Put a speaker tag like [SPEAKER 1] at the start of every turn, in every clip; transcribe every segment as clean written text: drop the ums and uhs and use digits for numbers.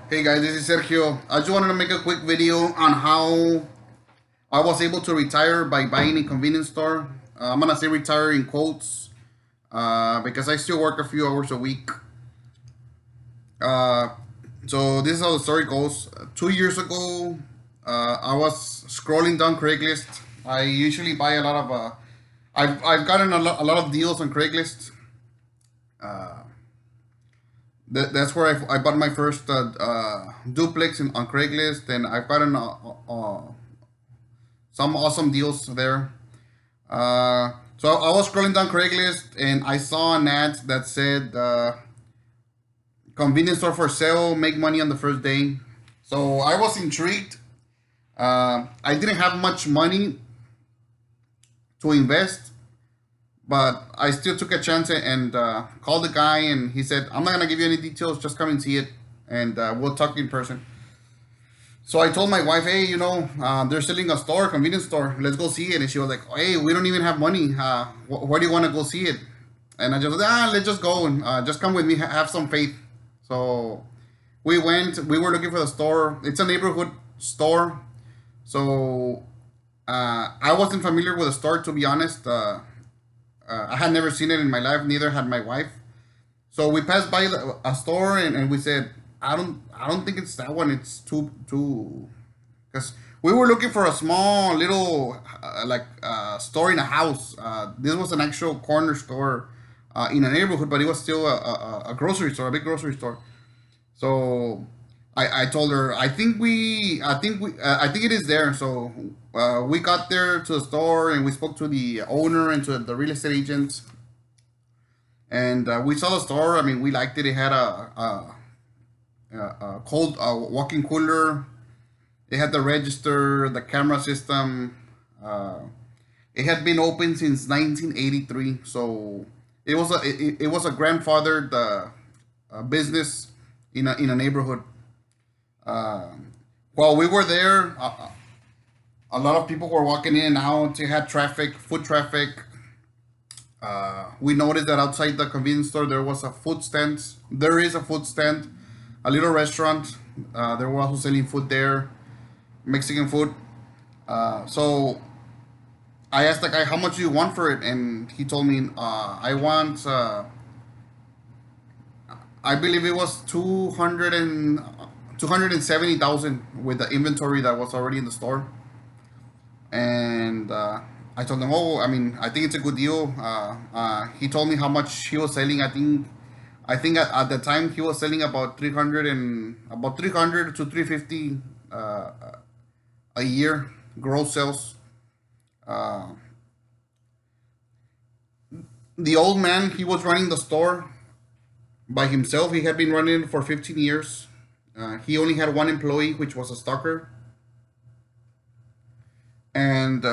[SPEAKER 1] Hey guys, this is Sergio. I just wanted to make a quick video on how I was able to retire by buying a convenience store. I'm gonna say retire in quotes because I still work a few hours a week. Uh, so this is how the story goes. 2 years ago, I was scrolling down Craigslist. I usually buy a lot of. I've gotten a lot of deals on Craigslist. Uh, that's where I bought my first duplex on Craigslist, and I've gotten some awesome deals there. So I was scrolling down Craigslist and I saw an ad that said convenience store for sale, make money on the first day. So I was intrigued. I didn't have much money to invest, but I still took a chance and called the guy, and he said, "I'm not gonna give you any details. Just come and see it, and we'll talk in person." So I told my wife, "Hey, they're selling a store, convenience store. Let's go see it." And she was like, "Hey, we don't even have money. Where do you want to go see it?" And I just said, let's just go and just come with me. Have some faith. So we went. We were looking for the store. It's a neighborhood store. So I wasn't familiar with the store, to be honest. I had never seen it in my life. Neither had my wife. So we passed by a store, and we said, I don't think it's that one. It's too, because we were looking for a small little store in a house. This was an actual corner store in a neighborhood, but it was still a grocery store, a big grocery store. So I told her, I think it is there. So we got there to the store, and we spoke to the owner and to the real estate agents, and we saw the store. I mean, we liked it. It had a cold walk-in cooler. It had the register, the camera system. It had been open since 1983, so it was a grandfathered business in a neighborhood. Uh, while we were there, a lot of people were walking in and out. It had traffic, foot traffic. We noticed that outside the convenience store there was a food stand. There is a food stand, a little restaurant. They were also selling food there, Mexican food. So I asked the guy, "How much do you want for it?" And he told me, "I want, I believe it was 270,000 with the inventory that was already in the store." And I told him, "Oh, I mean, I think it's a good deal." He told me how much he was selling. I think at the time he was selling about 300 to 350 a year gross sales. Uh, the old man, he was running the store by himself. He had been running it for 15 years. He only had one employee, which was a stalker. And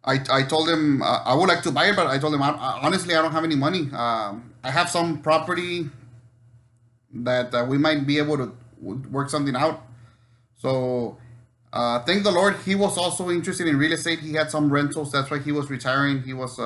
[SPEAKER 1] I told him I would like to buy it, but I told him, honestly, I don't have any money. I have some property that we might be able to work something out. So thank the Lord, he was also interested in real estate. He had some rentals. That's why he was retiring. He was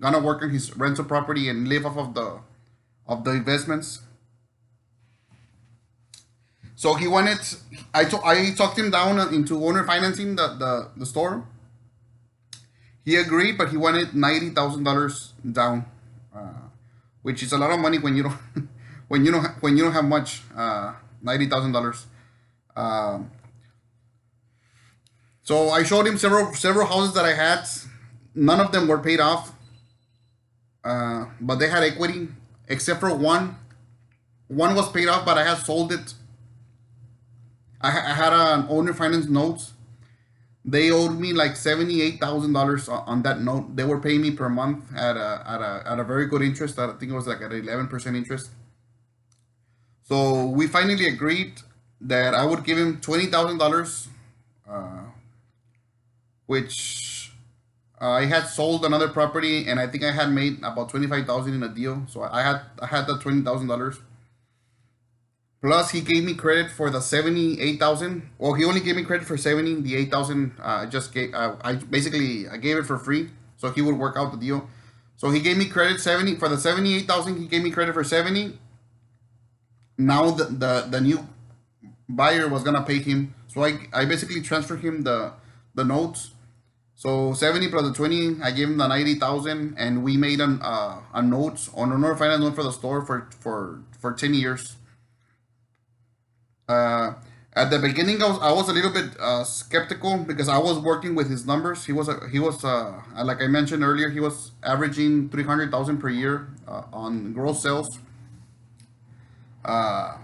[SPEAKER 1] gonna work on his rental property and live off of the investments. So he wanted. I talked him down into owner financing the store. He agreed, but he wanted $90,000 down, which is a lot of money when you don't when you don't have much. $90,000. Um, so I showed him several houses that I had. None of them were paid off, but they had equity, except for one. One was paid off, but I had sold it. I had an owner finance note. They owed me like $78,000 on that note. They were paying me per month at a very good interest. I think it was like at 11% interest. So we finally agreed that I would give him $20,000, uh, which I had sold another property, and I think I had made about 25,000 in a deal. So I had the $20,000. Plus, he gave me credit for the 78,000. Well, he only gave me credit for 70. The 8,000, I gave it for free, so he would work out the deal. So he gave me credit 70 for the 78,000. He gave me credit for 70. now the new buyer was gonna pay him. So I basically transferred him the notes. So 70 plus the 20, I gave him the 90,000, and we made a note on a finance note for the store for 10 years. Uh, at the beginning, I was a little bit skeptical because I was working with his numbers. He was like I mentioned earlier, he was averaging 300,000 per year on gross sales. Uh,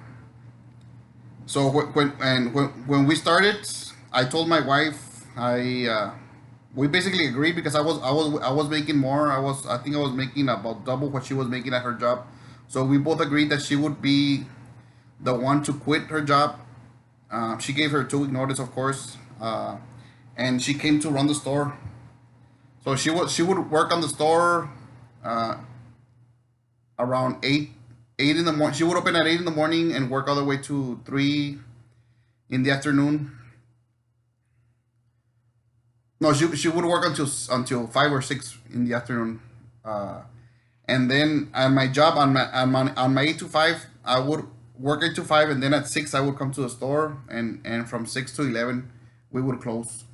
[SPEAKER 1] so when we started, I told my wife, we basically agreed because I was making more. I think I was making about double what she was making at her job. So we both agreed that she would be the one to quit her job. She gave her 2 week notice, of course, and she came to run the store. So she would work on the store uh, around eight in the morning. She would open at 8 in the morning and work all the way to 3 in the afternoon. No, she would work until 5 or 6 in the afternoon. Uh, and then at my job on my 8 to 5, I would work 8 to 5, and then at 6 I would come to the store, and from 6 to 11 we would close.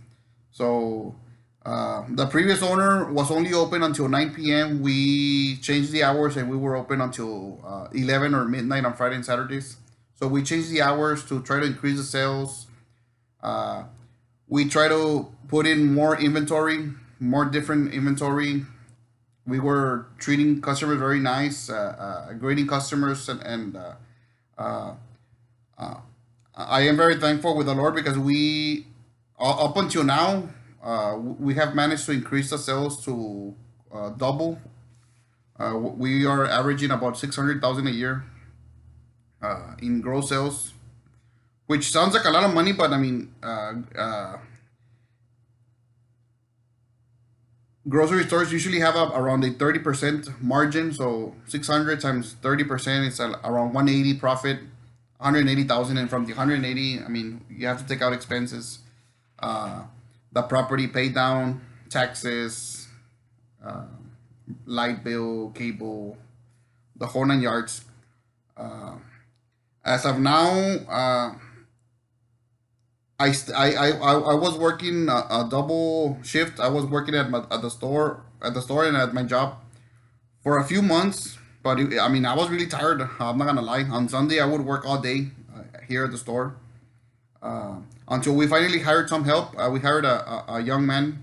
[SPEAKER 1] So the previous owner was only open until 9 p.m. We changed the hours, and we were open until 11 or midnight on Friday and Saturdays. So we changed the hours to try to increase the sales. Uh, we try to put in more inventory, more different inventory. We were treating customers very nice, grading customers, and uh, uh, I am very thankful with the Lord because up until now, we have managed to increase the sales to double. We are averaging about 600,000 a year in gross sales, which sounds like a lot of money, but I mean, grocery stores usually have around a 30% margin. So 600 times 30% is around 180 profit, 180,000. And from the 180, I mean, you have to take out expenses, uh, the property pay down, taxes, uh, light bill, cable, the whole 9 yards. Uh, as of now, I was working a double shift. I was working at the store and at my job for a few months. But I mean, I was really tired. I'm not gonna lie. On Sunday, I would work all day here at the store until we finally hired some help. We hired a young man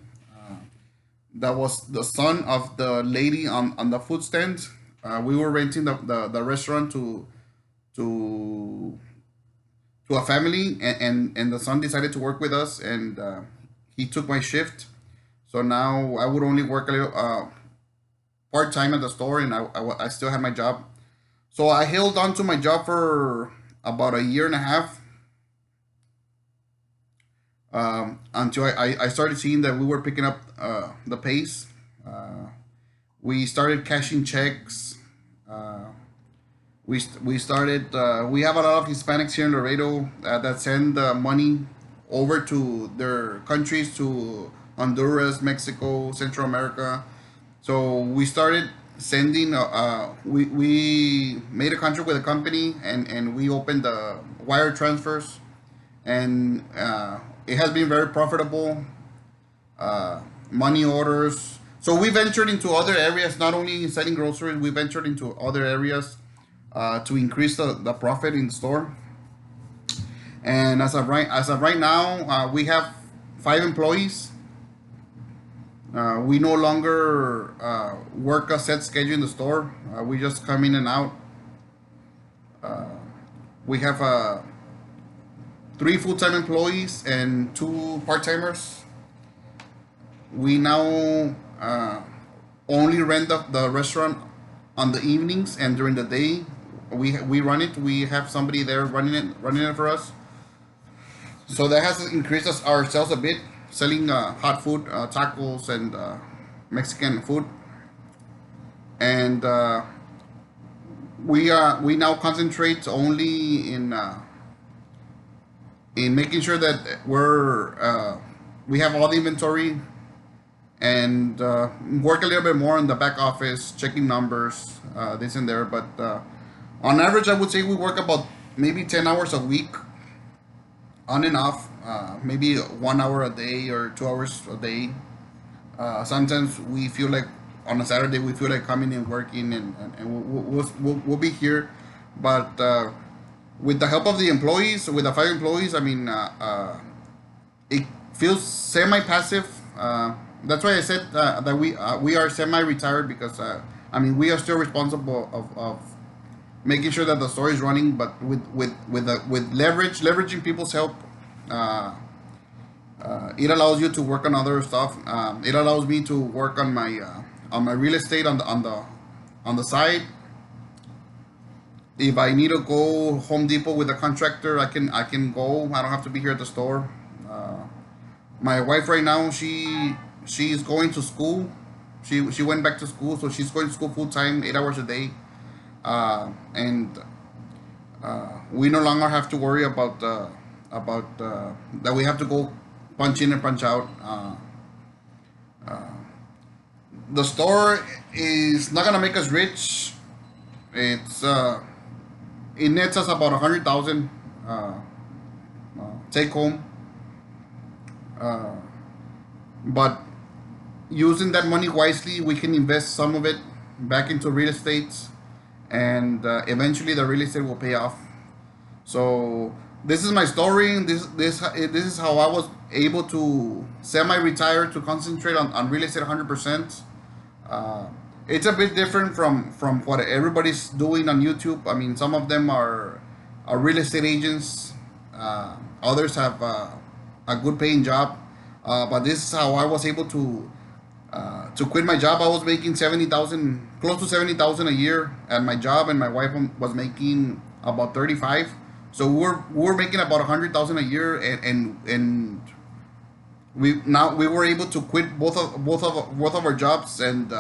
[SPEAKER 1] that was the son of the lady on the food stand. We were renting the restaurant to to a family, and the son decided to work with us, and he took my shift. So now I would only work a little part time at the store, and I still have my job. So I held on to my job for about a year and a half, until I started seeing that we were picking up the pace. We started cashing checks. Uh, we started. We have a lot of Hispanics here in Laredo that send money over to their countries, to Honduras, Mexico, Central America. So we started sending. We made a contract with a company, and we opened the wire transfers, and it has been very profitable. Money orders. So we ventured into other areas, not only selling groceries. We ventured into other areas to increase the profit in the store. And as of right now, we have 5 employees. We no longer work a set schedule in the store. We just come in and out. We have 3 full-time employees and 2 part-timers. We now only rent the restaurant on the evenings, and during the day we run it. We have somebody there running it for us. So that has increased our sales a bit, selling hot food, tacos, and Mexican food. And we now concentrate only in making sure that we have all the inventory, and work a little bit more on the back office, checking numbers, this and there. But On average, I would say we work about maybe 10 hours a week, on and off. Maybe 1 hour a day or 2 hours a day. Sometimes we feel like on a Saturday we feel like coming and working, and we'll be here. But with the help of the employees, with the 5 employees, I mean, it feels semi-passive. That's why I said that we are semi-retired, because I mean, we are still responsible of making sure that the store is running, but with leveraging people's help. Uh, it allows you to work on other stuff. It allows me to work on my real estate on the side. If I need to go Home Depot with a contractor, I can go. I don't have to be here at the store. Uh, my wife right now, she's going to school. She went back to school, so she's going to school full time, 8 hours a day. And we no longer have to worry about that we have to go punch in and punch out. The store is not gonna make us rich. It's it nets us about 100,000 take home. Uh, but using that money wisely, we can invest some of it back into real estate, and eventually the real estate will pay off. So this is my story. This is how I was able to semi-retire, to concentrate on real estate 100%. Uh, it's a bit different from what everybody's doing on YouTube. I mean, some of them are real estate agents. Others have a good paying job. But this is how I was able to quit my job. I was making 70,000, close to 70,000 a year at my job, and my wife was making about 35. So we were making about 100,000 a year, and we were able to quit both of our jobs, and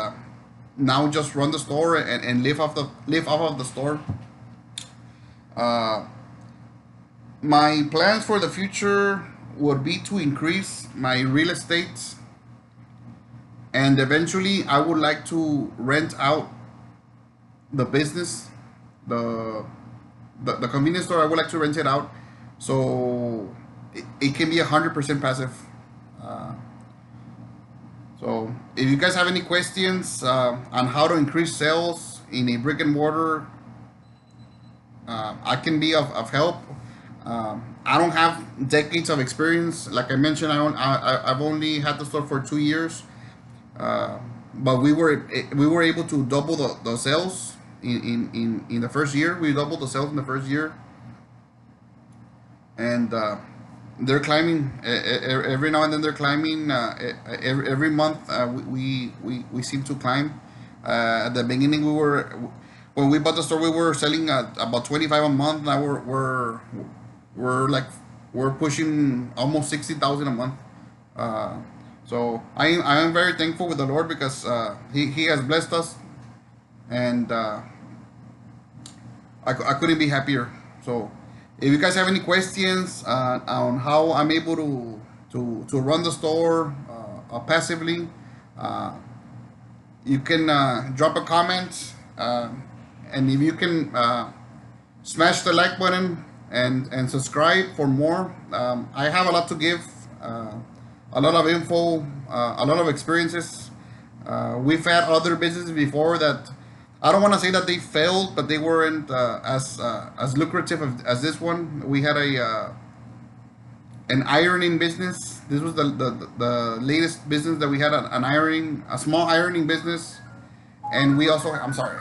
[SPEAKER 1] now just run the store, and live off of the store. Uh, my plans for the future would be to increase my real estate, and eventually I would like to rent out the business, the the convenience store. I would like to rent it out, so it can be 100% passive. Uh, so if you guys have any questions on how to increase sales in a brick and mortar, I can be of help. I don't have decades of experience. Like I mentioned, I've only had the store for 2 years. Uh, but we were able to double the sales in the first year. We doubled the sales in the first year, and they're climbing every now and then. They're climbing every month. We seem to climb. At the beginning, when we bought the store, we were selling at about 25 a month. Now we're like we're pushing almost 60,000 a month. Uh, so I am very thankful with the Lord, because he has blessed us, and I couldn't be happier. So if you guys have any questions on how I'm able to run the store passively, uh, you can drop a comment, and if you can smash the like button and subscribe for more. I have a lot to give, a lot of info, a lot of experiences. We've had other businesses before that I don't want to say that they failed, but they weren't as lucrative as this one. We had an ironing business. This was the latest business that we had, a small ironing business, and we also, I'm sorry,